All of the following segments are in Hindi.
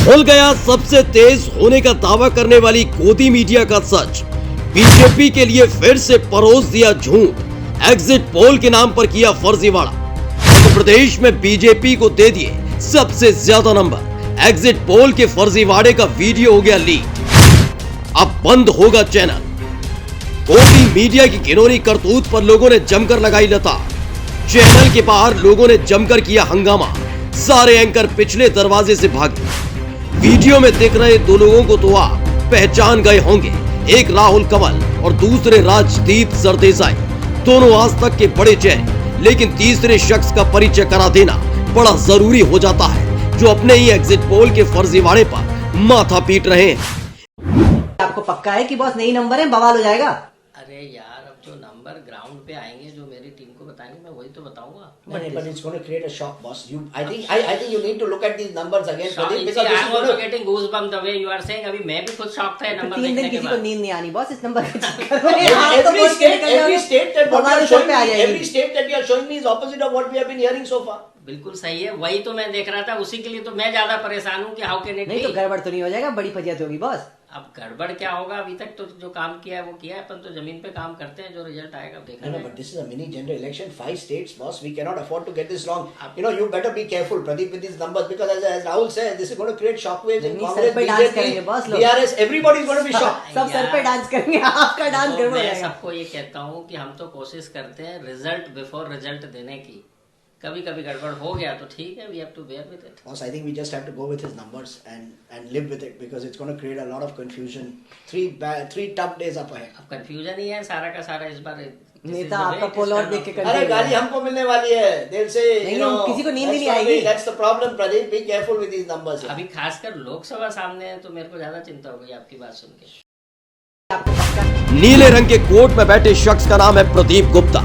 खुल गया सबसे तेज होने का दावा करने वाली गोदी मीडिया का सच। बीजेपी के लिए फिर से परोस दिया झूठ। एग्जिट पोल के नाम पर किया फर्जीवाड़ा। मध्य प्रदेश में बीजेपी को दे दिए सबसे ज्यादा नंबर। एग्जिट पोल के फर्जीवाड़े का वीडियो हो गया लीक। अब बंद होगा चैनल। गोदी मीडिया की घिनौनी करतूत पर लोगों ने जमकर लगाई लतार। चैनल के बाहर लोगों ने जमकर किया हंगामा। सारे एंकर पिछले दरवाजे से भागे। वीडियो में दिख रहे दो लोगों को तो आप पहचान गए होंगे, एक राहुल कंवल और दूसरे राजदीप सरदेसाई। दोनों आज तक के बड़े चेहरे, लेकिन तीसरे शख्स का परिचय करा देना बड़ा जरूरी हो जाता है, जो अपने ही एग्जिट पोल के फर्जीवाड़े पर माथा पीट रहे हैं। आपको पक्का है कि बॉस नई नंबर है, बवाल हो जाएगा। अरे यार, अब जो नंबर ग्राउंड पे आएंगे, जो मेरी टीम को बताएंगे, मैं वही तो बताऊंगा। But it's going to create a shock, boss. I think you need to look at these numbers again, Pradeep, See, because this I'm is going also to. getting goosebumps the way you are saying. अभी मैं भी खुद शॉक था ये नंबर 3 दिन देखने के किसी को बाद। नींद नहीं आनी बॉस इस नंबर के चक्कर में। आप तो Every बहुत state, खेल every state that what you हमारे are शो showing पे आ me, जाएगी। every state that you are showing me is opposite of what we have been hearing so far. बिल्कुल सही है, वही तो मैं देख रहा था। उसी के लिए तो मैं ज्यादा परेशान हूँ कि हाउ कैन इट नहीं तो गड़बड़ तो नहीं हो जाएगा, बड़ी फजियत होगी बॉस। अब गड़बड़ क्या होगा? अभी तक तो जो काम किया है वो किया है। अपन तो जमीन पे काम करते हैं, जो रिजल्ट आएगा देखा No, जाएगा। but this is a mini general election. 5 states, boss. We cannot afford to get this wrong. You know, you better be careful, Pradeep, with these numbers, because as Rahul says, this is going to create shockwaves in नहीं, Congress, सर पे डांस करेंगे BJP, boss लोग। DRS. Everybody is going to be shocked. सब सर पे डांस करेंगे, आपका डांस तो गड़बड़ हो मैं जाएगा। सबको ये कहता हूँ कि हम तो कोशिश करते हैं रिजल्ट बिफोर रिजल्ट देने की। कभी कभी गड़बड़ हो गया तो ठीक है, we have to bear with it. Boss, I think we just have to go with his numbers and live with it, because it's going to create a lot of confusion. Three tough days up ahead. अब कंफ्यूजन ही है सारा का सारा इस बार। नेता आपका पोल और देख के अरे confuse गाली है। हमको मिलने वाली है। They'll say, नहीं, you know, किसी को नींद ही that's नहीं gonna आएगी। be- That's the problem, Pradeep. Be careful with these numbers. अभी खासकर लोकसभा सामने है तो मेरे को ज्यादा चिंता हो गई आपकी बात सुन के। नीले रंग के कोट में बैठे शख्स का नाम है प्रदीप गुप्ता,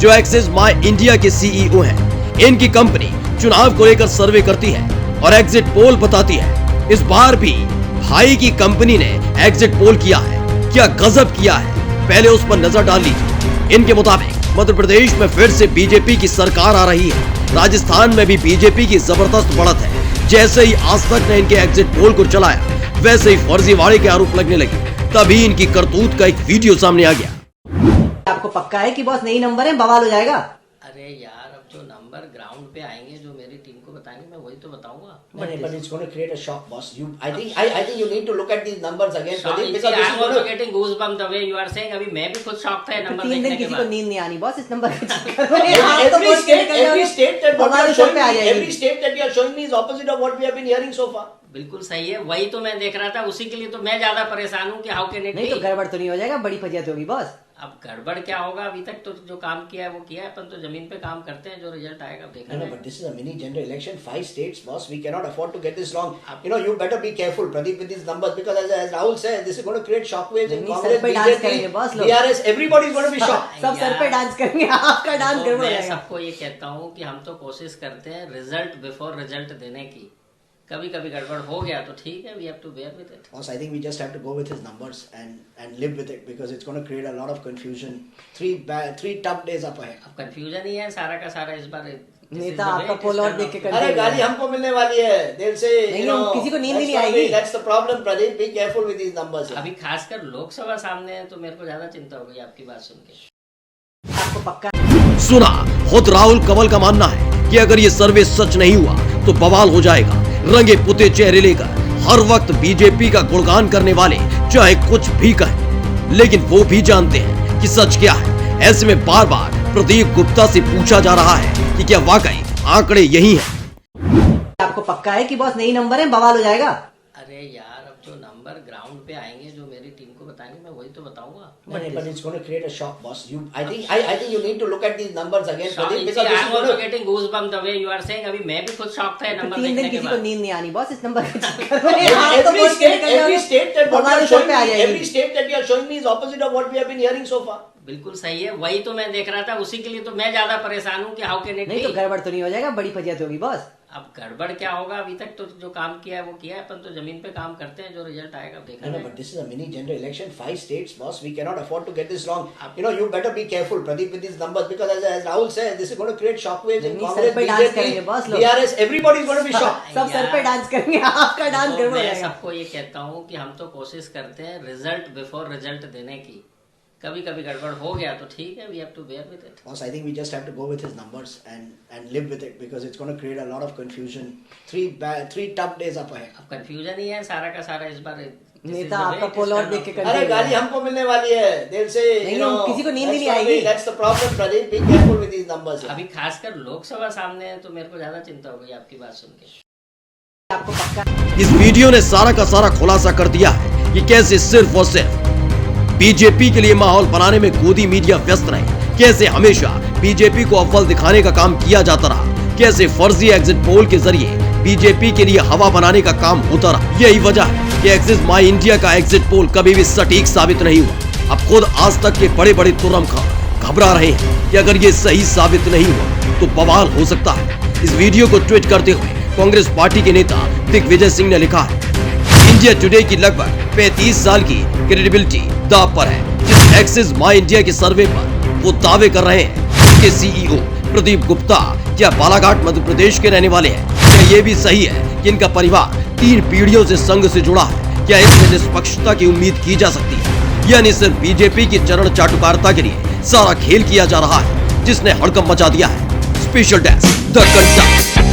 जो एक्सिस माई इंडिया के सीईओ हैं। इनकी कंपनी चुनाव को लेकर सर्वे करती है और एग्जिट पोल बताती है। इस बार भी भाई की कंपनी ने एग्जिट पोल किया है। क्या गजब किया है, पहले उस पर नजर डाल लीजिए। इनके मुताबिक मध्य प्रदेश में फिर से बीजेपी की सरकार आ रही है। राजस्थान में भी बीजेपी की जबरदस्त बढ़त है। जैसे ही आज तक ने इनके एग्जिट पोल को चलाया, वैसे ही फर्जीवाड़े के आरोप लगने लगे। तभी इनकी करतूत का एक वीडियो सामने आ गया। आपको पक्का है कि बॉस नई नंबर है, बवाल हो जाएगा। अरे यार, अब जो नंबर ग्राउंड पे आएंगे, जो मेरी टीम को बताएंगे, मैं वही तो बताऊंगा। But it's going to create a shock, boss. I think you need to look at these numbers again, Pradeep, because this I'm is going also to. getting goosebumps the way you are saying. अभी मैं भी खुद शॉक था ये नंबर 3 दिन देखने के किसी को बाद। नींद नहीं आनी बॉस इस नंबर के चक्कर में। आप तो Every बहुत खेल state that what you हमारे are शो showing पे आ me, जाएगी। every state that you are showing me is opposite of what we have been hearing so far. बिल्कुल सही है, वही तो मैं देख रहा था। उसी के लिए तो मैं ज्यादा परेशान हूँ कि हाउ कैन इट नहीं तो गड़बड़ तो नहीं हो जाएगा, बड़ी फजियत होगी बॉस। अब गड़बड़ क्या होगा? अभी तक तो जो काम किया है वो किया है। अपन तो जमीन पे काम करते हैं, जो रिजल्ट आएगा देखा No, जाएगा। but this is a mini general election. 5 states, boss. We cannot afford to get this wrong. You know, you better be careful, Pradeep, with these numbers, because as Rahul says, this is going to create shockwaves in नहीं, Congress, सर पे डांस करेंगे BJP, boss लोग। DRS. Everybody is going to be shocked. सब सर पे डांस करेंगे, आपका डांस तो गड़बड़ हो मैं जाएगा। सबको ये कहता हूँ कि हम तो कोशिश करते हैं रिजल्ट बिफोर रिजल्ट देने की। कभी कभी गड़बड़ हो गया तो ठीक है, we have to bear with it. Boss, I think we just have to go with his numbers and live with it, because it's going to create a lot of confusion. Three tough days up ahead. अब कंफ्यूजन ही है सारा का सारा इस बार। नेता आपका पोल और देख के अरे confuse गाली है। हमको मिलने वाली है। They'll say, नहीं, you know, किसी को नींद ही that's नहीं gonna be- आएगी। That's the problem, Pradeep. Be careful with these numbers. अभी खासकर लोकसभा सामने है तो मेरे को ज्यादा चिंता हो गई आपकी बात सुन के। आपको पक्का सुना, खुद राहुल कंवल का मानना है कि अगर ये सर्वे सच नहीं हुआ तो बवाल हो जाएगा। रंगे पुते चेहरे लेकर हर वक्त बीजेपी का गुणगान करने वाले चाहे कुछ भी कहें, लेकिन वो भी जानते हैं कि सच क्या है। ऐसे में बार बार प्रदीप गुप्ता से पूछा जा रहा है कि क्या वाकई आंकड़े यही हैं। आपको पक्का है कि बॉस नई नंबर है, बवाल हो जाएगा। अरे यार, अब जो नंबर ग्राउंड पे आएंगे, जो मेरी टीम को बताएंगे, मैं वही तो बताऊंगा। But it's going to create a shock, boss. I think you need to look at these numbers again, Pradeep, See, because this I'm is going also to. getting goosebumps the way you are saying. अभी मैं भी खुद शॉक था ये नंबर 3 दिन देखने के किसी को बाद। नींद नहीं आनी बॉस इस नंबर के चक्कर में। आप तो Every बहुत खेल state that what you हमारे are शो showing पे आ me, जाएगी। every state that you are showing me is opposite of what we have been hearing so far. बिल्कुल सही है, वही तो मैं देख रहा था। उसी के लिए तो मैं ज्यादा परेशान हूँ कि हाउ कैन इट नहीं तो गड़बड़ तो नहीं हो जाएगा, बड़ी फजियत होगी बॉस। अब गड़बड़ क्या होगा, अभी तक तो जो काम किया है वो किया है, अपन तो जमीन पे काम करते हैं, जो रिजल्ट आएगा देखा No, जाएगा। but this is a mini general election. 5 states, boss. We cannot afford to get this wrong. You better be careful, Pradeep, with these numbers because as Rahul said, this is going to create shockwaves in नहीं, Congress, सर पे डांस करेंगे, BJP, boss लोग। DRS. Everybody is going to be shocked. सब सर पे डांस करेंगे, आपका डांस तो गड़बड़ हो मैं जाएगा। सबको ये कहता हूँ कि हम तो कोशिश करते हैं रिजल्ट बिफोर रिजल्ट देने की, कभी कभी गड़बड़ हो गया तो ठीक है, we have to bear with it. Boss, I think we just have to go with his numbers and live with it because it's going to create a lot of confusion. Three tough days up ahead. अब कंफ्यूजन ही है सारा का सारा इस बार। नेता आपका पोल और देख के अरे confuse गाली है। हमको मिलने वाली है देर से। नहीं, किसी को नींद ही नहीं आएगी। That's the problem, Pradeep. Be careful with these numbers. अभी खासकर लोकसभा सामने है तो मेरे को ज्यादा चिंता हो गई आपकी बात सुन के। आपको पक्का इस वीडियो ने सारा का सारा खुलासा कर दिया है कि कैसे सिर्फ और सिर्फ बीजेपी के लिए माहौल बनाने में गोदी मीडिया व्यस्त रहे, कैसे हमेशा बीजेपी को अव्वल दिखाने का काम किया जाता रहा, कैसे फर्जी एग्जिट पोल के जरिए बीजेपी के लिए हवा बनाने का काम होता रहा। यही वजह है कि एक्सिस माई इंडिया का एग्जिट पोल कभी भी सटीक साबित नहीं हुआ। अब खुद आज तक के बड़े बड़े तुर्रम खां घबरा रहे हैं कि अगर ये सही साबित नहीं हुआ तो बवाल हो सकता है। इस वीडियो को ट्वीट करते हुए कांग्रेस पार्टी के नेता दिग्विजय सिंह ने लिखा है, इंडिया टुडे की लगभग 35 साल की क्रेडिबिलिटी दांव पर है। जिस एक्सिस माई इंडिया के सर्वे पर वो दावे कर रहे हैं उसके सीईओ प्रदीप गुप्ता क्या बालाघाट मध्य प्रदेश के रहने वाले हैं? क्या ये भी सही है कि इनका परिवार 3 पीढ़ियों से संघ से जुड़ा है? क्या इसमें निष्पक्षता की उम्मीद की जा सकती है? यानी सिर्फ बीजेपी की चरण चाटुकारिता के लिए सारा खेल किया जा रहा है, जिसने हड़कंप मचा दिया है। Special desk the कंटा।